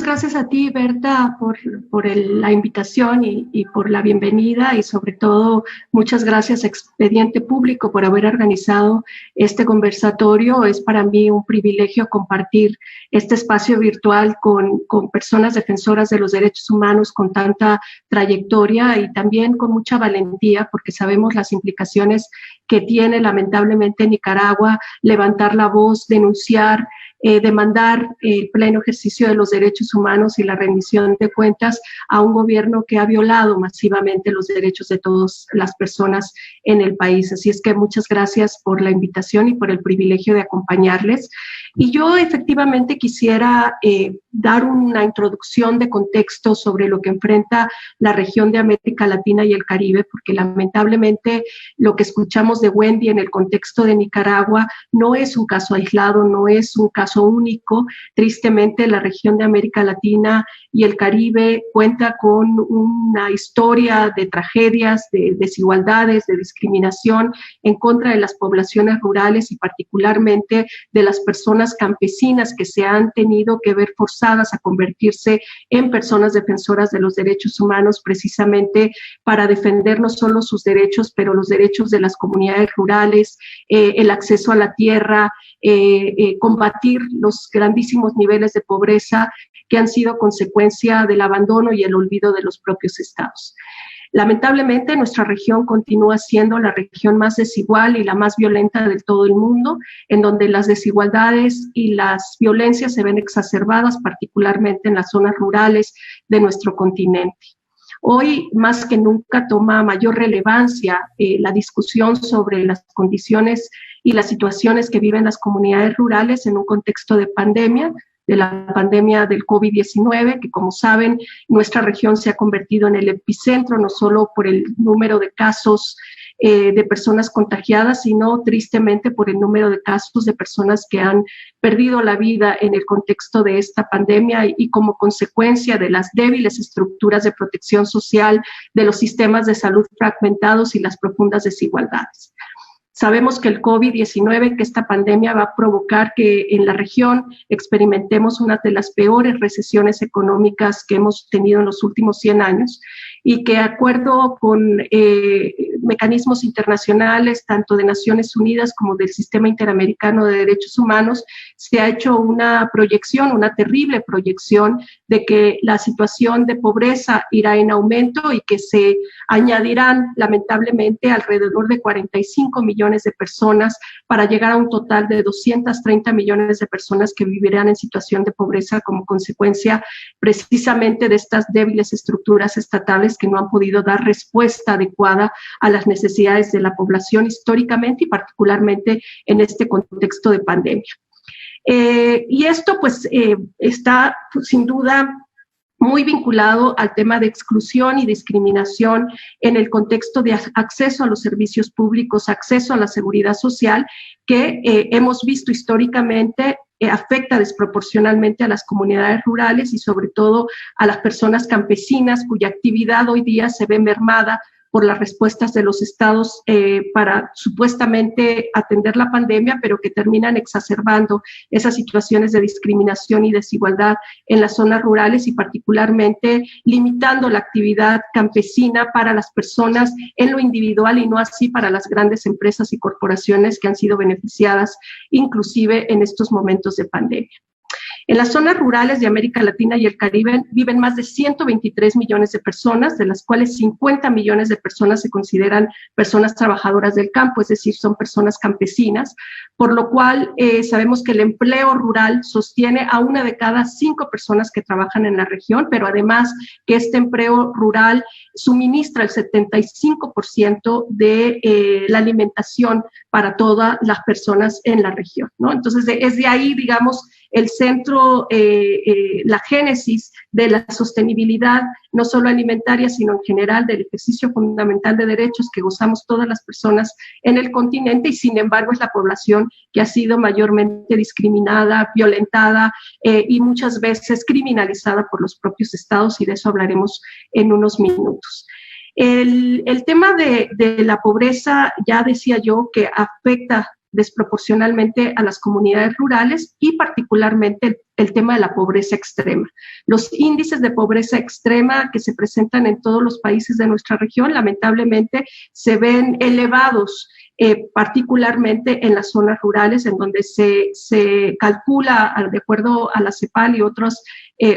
gracias a ti, Berta, por la invitación y por la bienvenida, y sobre todo muchas gracias a Expediente Público por haber organizado este conversatorio. Es para mí un privilegio compartir este espacio virtual con personas defensoras de los derechos humanos con tanta trayectoria y también con mucha valentía, porque sabemos las implicaciones que tiene lamentablemente en Nicaragua levantar la voz, denunciar, demandar el pleno ejercicio de los derechos humanos y la rendición de cuentas a un gobierno que ha violado masivamente los derechos de todas las personas en el país. Así es que muchas gracias por la invitación y por el privilegio de acompañarles. Y yo efectivamente quisiera dar una introducción de contexto sobre lo que enfrenta la región de América Latina y el Caribe, porque lamentablemente lo que escuchamos de Wendy en el contexto de Nicaragua no es un caso aislado, no es un caso único. Tristemente, la región de América Latina y el Caribe cuenta con una historia de tragedias, de desigualdades, de discriminación en contra de las poblaciones rurales y particularmente de las personas campesinas que se han tenido que ver forzadas a convertirse en personas defensoras de los derechos humanos precisamente para defender no solo sus derechos, pero los derechos de las comunidades rurales, el acceso a la tierra, combatir los grandísimos niveles de pobreza que han sido consecuencia del abandono y el olvido de los propios estados. Lamentablemente, nuestra región continúa siendo la región más desigual y la más violenta de todo el mundo, en donde las desigualdades y las violencias se ven exacerbadas, particularmente en las zonas rurales de nuestro continente. Hoy, más que nunca, toma mayor relevancia la discusión sobre las condiciones y las situaciones que viven las comunidades rurales en un contexto de pandemia, de la pandemia del COVID-19, que como saben, nuestra región se ha convertido en el epicentro, no solo por el número de casos de personas contagiadas, sino tristemente por el número de casos de personas que han perdido la vida en el contexto de esta pandemia y como consecuencia de las débiles estructuras de protección social, de los sistemas de salud fragmentados y las profundas desigualdades. Sabemos que el COVID-19, que esta pandemia va a provocar que en la región experimentemos una de las peores recesiones económicas que hemos tenido en los últimos 100 años y que de acuerdo con mecanismos internacionales, tanto de Naciones Unidas como del Sistema Interamericano de Derechos Humanos, se ha hecho una proyección, una terrible proyección de que la situación de pobreza irá en aumento y que se añadirán lamentablemente alrededor de 45 millones de personas para llegar a un total de 230 millones de personas que vivirán en situación de pobreza como consecuencia precisamente de estas débiles estructuras estatales que no han podido dar respuesta adecuada a las necesidades de la población históricamente y particularmente en este contexto de pandemia. Y esto pues está sin duda muy vinculado al tema de exclusión y discriminación en el contexto de acceso a los servicios públicos, acceso a la seguridad social, que hemos visto históricamente afecta desproporcionalmente a las comunidades rurales y sobre todo a las personas campesinas cuya actividad hoy día se ve mermada por las respuestas de los estados para supuestamente atender la pandemia, pero que terminan exacerbando esas situaciones de discriminación y desigualdad en las zonas rurales y particularmente limitando la actividad campesina para las personas en lo individual y no así para las grandes empresas y corporaciones que han sido beneficiadas inclusive en estos momentos de pandemia. En las zonas rurales de América Latina y el Caribe viven más de 123 millones de personas, de las cuales 50 millones de personas se consideran personas trabajadoras del campo, es decir, son personas campesinas, por lo cual sabemos que el empleo rural sostiene a 1 de cada 5 personas que trabajan en la región, pero además que este empleo rural suministra el 75% de la alimentación para todas las personas en la región, ¿no? Entonces, es de ahí, digamos, el centro, la génesis de la sostenibilidad, no solo alimentaria, sino en general del ejercicio fundamental de derechos que gozamos todas las personas en el continente y sin embargo es la población que ha sido mayormente discriminada, violentada y muchas veces criminalizada por los propios estados y de eso hablaremos en unos minutos. El tema de la pobreza, ya decía yo, que afecta desproporcionalmente a las comunidades rurales y particularmente el tema de la pobreza extrema. Los índices de pobreza extrema que se presentan en todos los países de nuestra región, lamentablemente, se ven elevados, particularmente en las zonas rurales, en donde se calcula, de acuerdo a la CEPAL y otros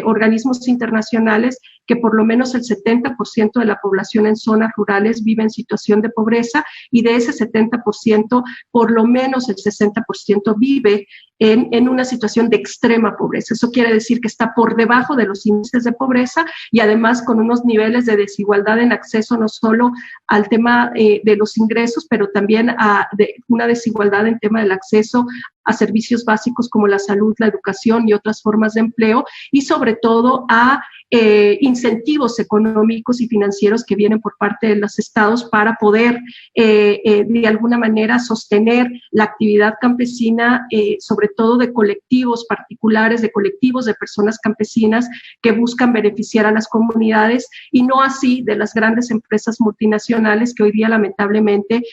organismos internacionales, que por lo menos el 70% de la población en zonas rurales vive en situación de pobreza, y de ese 70%, por lo menos el 60% vive en una situación de extrema pobreza. Eso quiere decir que está por debajo de los índices de pobreza y además con unos niveles de desigualdad en acceso no solo al tema de los ingresos, pero también de una desigualdad en tema del acceso a servicios básicos como la salud, la educación y otras formas de empleo, y sobre todo a incentivos económicos y financieros que vienen por parte de los estados para poder de alguna manera sostener la actividad campesina, sobre todo de colectivos particulares, de colectivos de personas campesinas que buscan beneficiar a las comunidades, y no así de las grandes empresas multinacionales que hoy día lamentablemente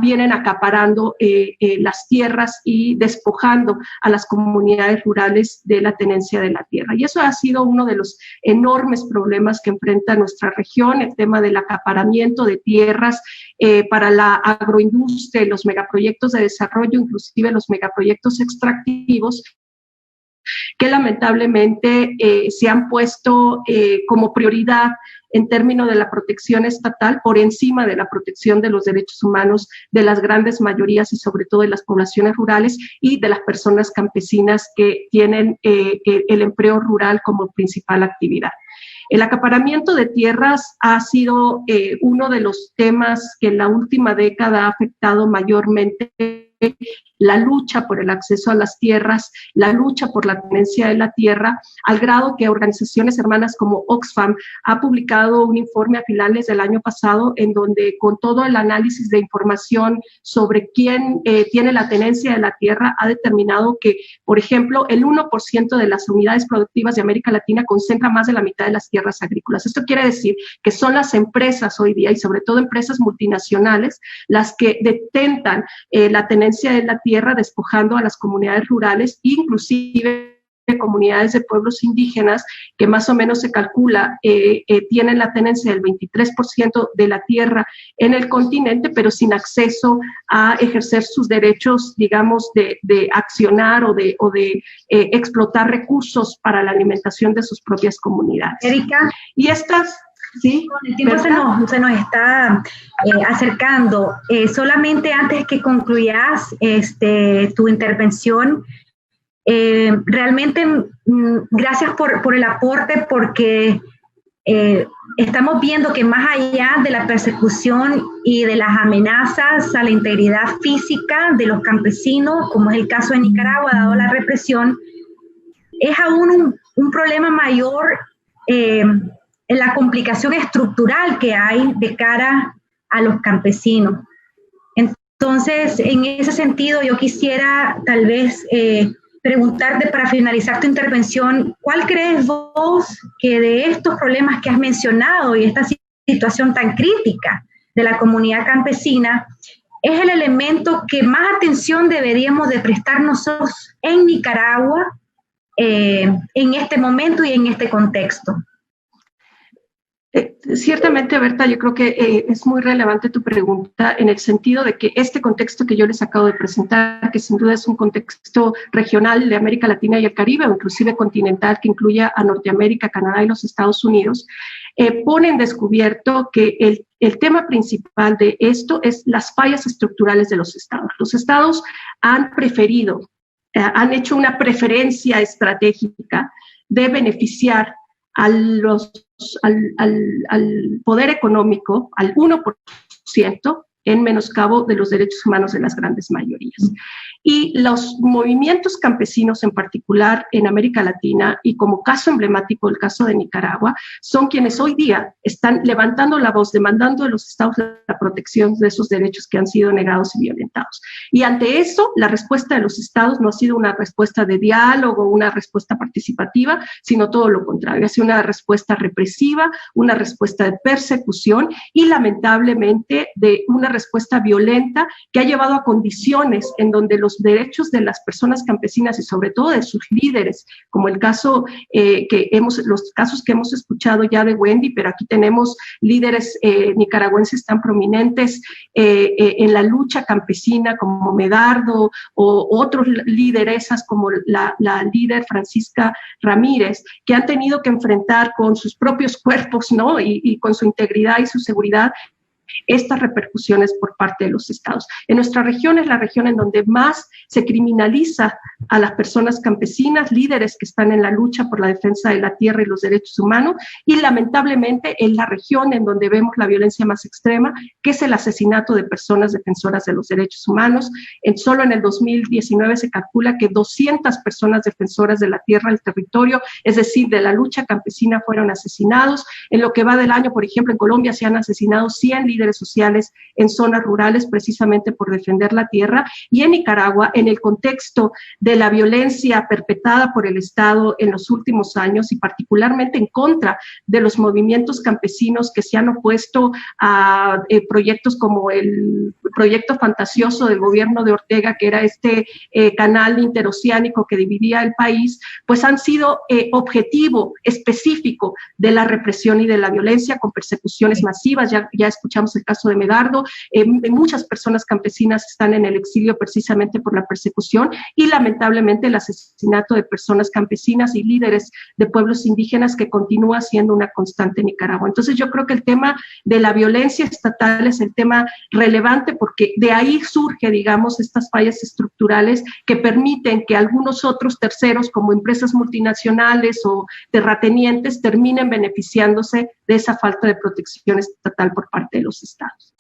vienen acaparando las tierras y despojando a las comunidades rurales de la tenencia de la tierra. Y eso ha sido uno de los enormes problemas que enfrenta nuestra región, el tema del acaparamiento de tierras para la agroindustria, los megaproyectos de desarrollo, inclusive los megaproyectos extractivos, que lamentablemente se han puesto como prioridad en términos de la protección estatal por encima de la protección de los derechos humanos de las grandes mayorías y sobre todo de las poblaciones rurales y de las personas campesinas que tienen el empleo rural como principal actividad. El acaparamiento de tierras ha sido uno de los temas que en la última década ha afectado mayormente la lucha por el acceso a las tierras, la lucha por la tenencia de la tierra, al grado que organizaciones hermanas como Oxfam ha publicado un informe a finales del año pasado en donde, con todo el análisis de información sobre quién tiene la tenencia de la tierra, ha determinado que, por ejemplo, el 1% de las unidades productivas de América Latina concentra más de la mitad de las tierras agrícolas. Esto quiere decir que son las empresas hoy día, y sobre todo empresas multinacionales, las que detentan la tenencia de la tierra, despojando a las comunidades rurales, inclusive comunidades de pueblos indígenas que más o menos se calcula tienen la tenencia del 23% de la tierra en el continente, pero sin acceso a ejercer sus derechos, digamos, de accionar o de explotar recursos para la alimentación de sus propias comunidades. Erika. Y estas... Sí, el tiempo se nos está acercando. Solamente antes que concluyas tu intervención, realmente gracias por el aporte, porque estamos viendo que más allá de la persecución y de las amenazas a la integridad física de los campesinos, como es el caso de Nicaragua, dado la represión, es aún un problema mayor en la complicación estructural que hay de cara a los campesinos. Entonces, en ese sentido, yo quisiera tal vez preguntarte, para finalizar tu intervención, ¿cuál crees vos que de estos problemas que has mencionado y esta situación tan crítica de la comunidad campesina es el elemento que más atención deberíamos de prestar nosotros en Nicaragua en este momento y en este contexto? Ciertamente, Berta, yo creo que es muy relevante tu pregunta en el sentido de que este contexto que yo les acabo de presentar, que sin duda es un contexto regional de América Latina y el Caribe, o inclusive continental, que incluye a Norteamérica, Canadá y los Estados Unidos, pone en descubierto que el tema principal de esto es las fallas estructurales de los estados. Los estados han preferido, han hecho una preferencia estratégica de beneficiar al poder económico, al 1%, en menoscabo de los derechos humanos de las grandes mayorías. Y los movimientos campesinos en particular en América Latina, y como caso emblemático el caso de Nicaragua, son quienes hoy día están levantando la voz, demandando de los estados la protección de esos derechos que han sido negados y violentados. Y ante eso, la respuesta de los estados no ha sido una respuesta de diálogo, una respuesta participativa, sino todo lo contrario, ha sido una respuesta represiva, una respuesta de persecución y lamentablemente de una respuesta violenta que ha llevado a condiciones en donde los derechos de las personas campesinas y sobre todo de sus líderes, como el caso los casos que hemos escuchado ya de Wendy, pero aquí tenemos líderes nicaragüenses tan prominentes en la lucha campesina como Medardo o otros lideresas como la líder Francisca Ramírez, que han tenido que enfrentar con sus propios cuerpos, ¿no? y con su integridad y su seguridad estas repercusiones por parte de los estados. En nuestra región es la región en donde más se criminaliza a las personas campesinas, líderes que están en la lucha por la defensa de la tierra y los derechos humanos, y lamentablemente es la región en donde vemos la violencia más extrema, que es el asesinato de personas defensoras de los derechos humanos. Solo en el 2019 se calcula que 200 personas defensoras de la tierra, del territorio, es decir, de la lucha campesina, fueron asesinados. En lo que va del año, por ejemplo, en Colombia se han asesinado 100 líderes sociales en zonas rurales precisamente por defender la tierra, y en Nicaragua, en el contexto de la violencia perpetrada por el Estado en los últimos años y particularmente en contra de los movimientos campesinos que se han opuesto a proyectos como el proyecto fantasioso del gobierno de Ortega, que era este canal interoceánico que dividía el país, pues han sido objetivo específico de la represión y de la violencia con persecuciones masivas. Ya escuchamos el caso de Medardo. Muchas personas campesinas están en el exilio precisamente por la persecución y lamentablemente el asesinato de personas campesinas y líderes de pueblos indígenas que continúa siendo una constante en Nicaragua. Entonces yo creo que el tema de la violencia estatal es el tema relevante porque de ahí surge, digamos, estas fallas estructurales que permiten que algunos otros terceros como empresas multinacionales o terratenientes terminen beneficiándose de esa falta de protección estatal por parte de los estados.